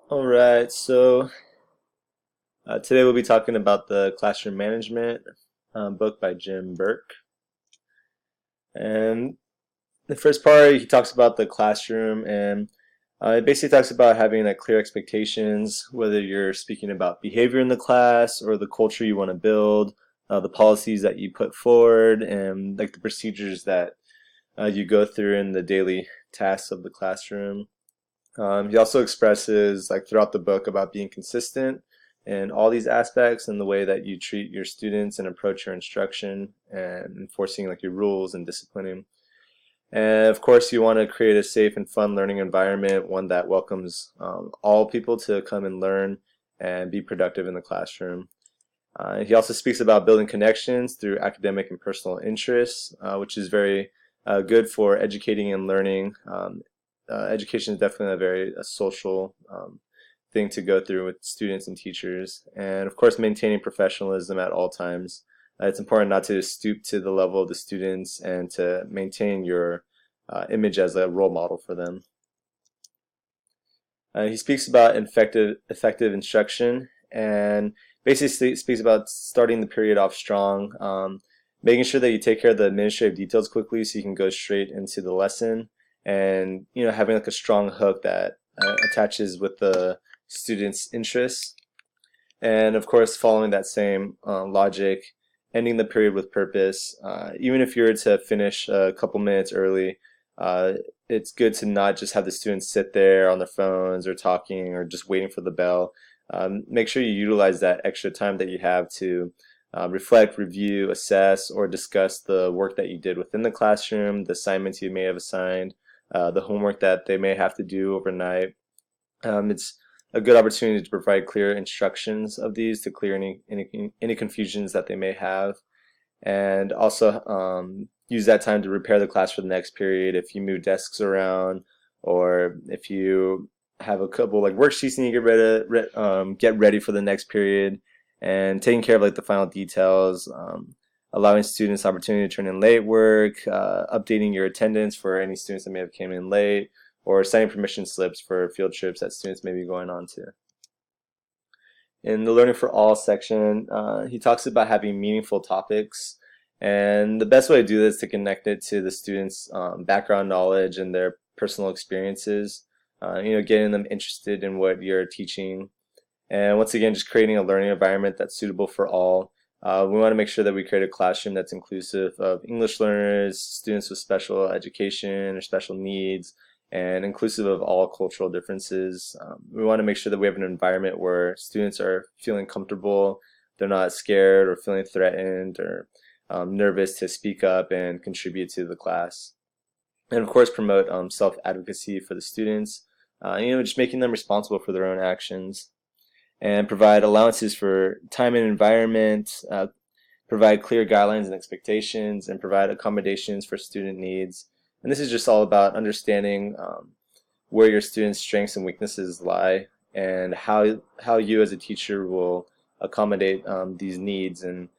All right, so today we'll be talking about the Classroom Management book by Burke. And the first part, he talks about the classroom, and it basically talks about having like clear expectations, whether you're speaking about behavior in the class or the culture you want to build, the policies that you put forward, and like the procedures that you go through in the daily tasks of the classroom. He also expresses, like throughout the book, about being consistent in all these aspects and the way that you treat your students and approach your instruction and enforcing like your rules and disciplining. And of course, you want to create a safe and fun learning environment, one that welcomes all people to come and learn and be productive in the classroom. He also speaks about building connections through academic and personal interests, which is very good for educating and learning. Education is definitely a very social thing to go through with students and teachers. And of course, maintaining professionalism at all times. It's important not to stoop to the level of the students and to maintain your image as a role model for them. He speaks about effective instruction and basically speaks about starting the period off strong, making sure that you take care of the administrative details quickly so you can go straight into the lesson, and having like a strong hook that attaches with the student's interests, and of course following that same logic, ending the period with purpose. Even if you were to finish a couple minutes early, uh, it's good to not just have the students sit there on their phones or talking or just waiting for the bell. Make sure you utilize that extra time that you have to reflect, review, assess, or discuss the work that you did within the classroom, the assignments you may have assigned, the homework that they may have to do overnight. It's a good opportunity to provide clear instructions of these to clear any confusions that they may have, and also use that time to prepare the class for the next period. If you move desks around, or if you have a couple like worksheets and you get ready for the next period, and taking care of like the final details, allowing students opportunity to turn in late work, updating your attendance for any students that may have came in late, or signing permission slips for field trips that students may be going on to. In the Learning for All section, he talks about having meaningful topics, and the best way to do this is to connect it to the students' background knowledge and their personal experiences. Getting them interested in what you're teaching, and once again, just creating a learning environment that's suitable for all. We want to make sure that we create a classroom that's inclusive of English learners, students with special education or special needs, and inclusive of all cultural differences. We want to make sure that we have an environment where students are feeling comfortable, they're not scared or feeling threatened or nervous to speak up and contribute to the class. And of course, promote self-advocacy for the students, just making them responsible for their own actions, and provide allowances for time and environment, provide clear guidelines and expectations, and provide accommodations for student needs. And this is just all about understanding where your students' strengths and weaknesses lie, and how you as a teacher will accommodate these needs, and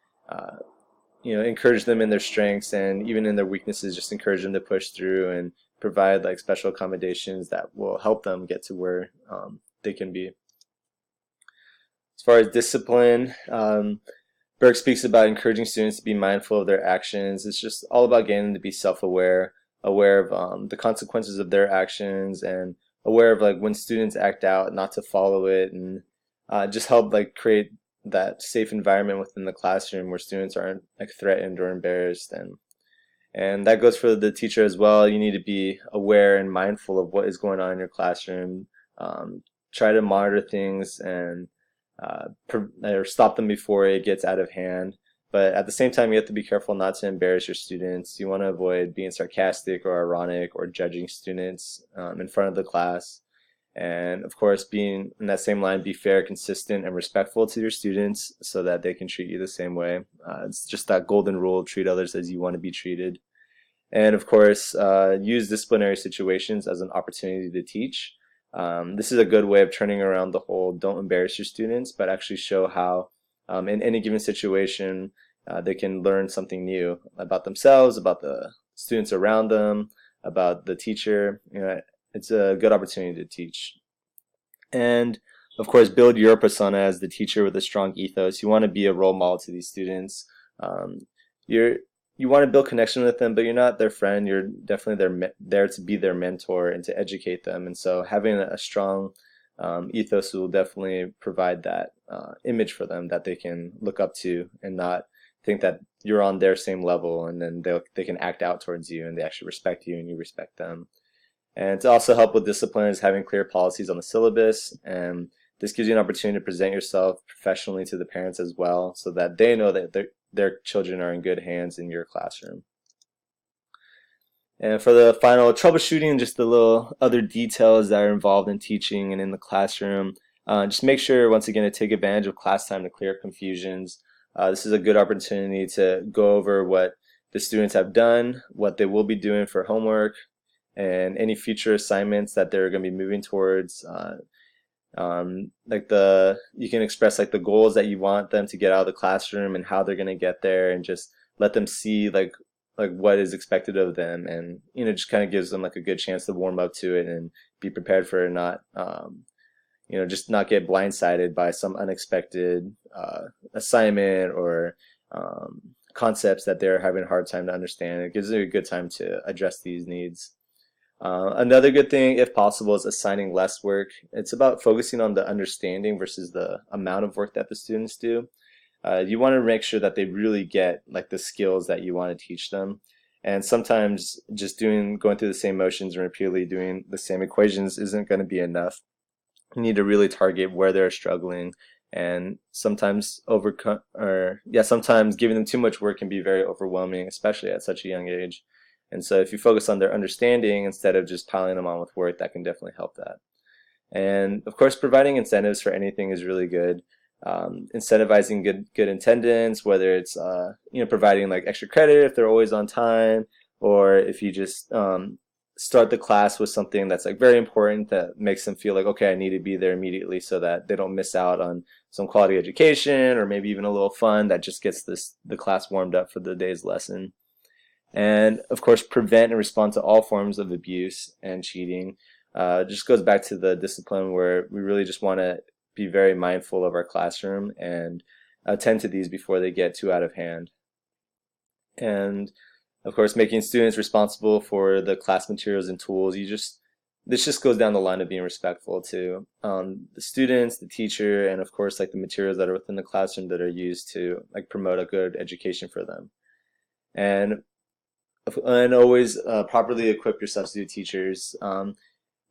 encourage them in their strengths, and even in their weaknesses just encourage them to push through and provide like special accommodations that will help them get to where they can be. As far as discipline, Burke speaks about encouraging students to be mindful of their actions. It's just all about getting them to be self-aware, aware of the consequences of their actions, and aware of like when students act out, not to follow it, and just help like create that safe environment within the classroom where students aren't like threatened or embarrassed. And that goes for the teacher as well. You need to be aware and mindful of what is going on in your classroom. Try to monitor things and or stop them before it gets out of hand. But at the same time, you have to be careful not to embarrass your students. You want to avoid being sarcastic or ironic or judging students in front of the class. And of course, being in that same line, be fair, consistent, and respectful to your students so that they can treat you the same way. It's just that golden rule: treat others as you want to be treated. And of course, use disciplinary situations as an opportunity to teach. This is a good way of turning around the whole don't embarrass your students, but actually show how in any given situation they can learn something new about themselves, about the students around them, about the teacher. It's a good opportunity to teach. And of course, build your persona as the teacher with a strong ethos. You want to be a role model to these students. Um, you're you want to build connection with them, but you're not their friend. You're definitely there to be their mentor and to educate them. And so having a strong ethos will definitely provide that image for them that they can look up to and not think that you're on their same level, and then they can act out towards you and they actually respect you and you respect them. And to also help with discipline is having clear policies on the syllabus, and this gives you an opportunity to present yourself professionally to the parents as well, so that they know that their children are in good hands in your classroom. And for the final troubleshooting, just the little other details that are involved in teaching and in the classroom. Just make sure, once again, to take advantage of class time to clear confusions. This is a good opportunity to go over what the students have done, what they will be doing for homework, and any future assignments that they're going to be moving towards. You can express like the goals that you want them to get out of the classroom and how they're going to get there, and just let them see like what is expected of them, and just kind of gives them like a good chance to warm up to it and be prepared for it, not just not get blindsided by some unexpected assignment or concepts that they're having a hard time to understand. It gives them a good time to address these needs. Another good thing, if possible, is assigning less work. It's about focusing on the understanding versus the amount of work that the students do. You want to make sure that they really get like the skills that you want to teach them. And sometimes just going through the same motions and repeatedly doing the same equations isn't going to be enough. You need to really target where they're struggling, and sometimes sometimes giving them too much work can be very overwhelming, especially at such a young age. And so if you focus on their understanding instead of just piling them on with work, that can definitely help that. And of course, providing incentives for anything is really good. Incentivizing good attendance, whether it's providing like extra credit if they're always on time, or if you just start the class with something that's like very important that makes them feel like, okay, I need to be there immediately, so that they don't miss out on some quality education or maybe even a little fun that just gets the class warmed up for the day's lesson. And of course, prevent and respond to all forms of abuse and cheating. Just goes back to the discipline, where we really just want to be very mindful of our classroom and attend to these before they get too out of hand. And of course, making students responsible for the class materials and tools. This just goes down the line of being respectful to the students, the teacher, and of course like the materials that are within the classroom that are used to like promote a good education for them. And always properly equip your substitute teachers.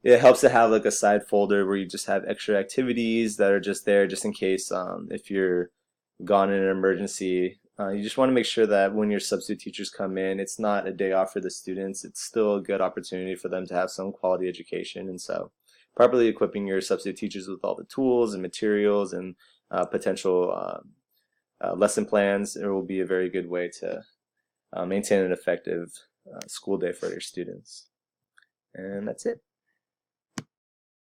It helps to have like a side folder where you just have extra activities that are just there just in case if you're gone in an emergency. You just want to make sure that when your substitute teachers come in, it's not a day off for the students. It's still a good opportunity for them to have some quality education. And so properly equipping your substitute teachers with all the tools and materials and potential lesson plans, it will be a very good way to maintain an effective school day for your students. And that's it.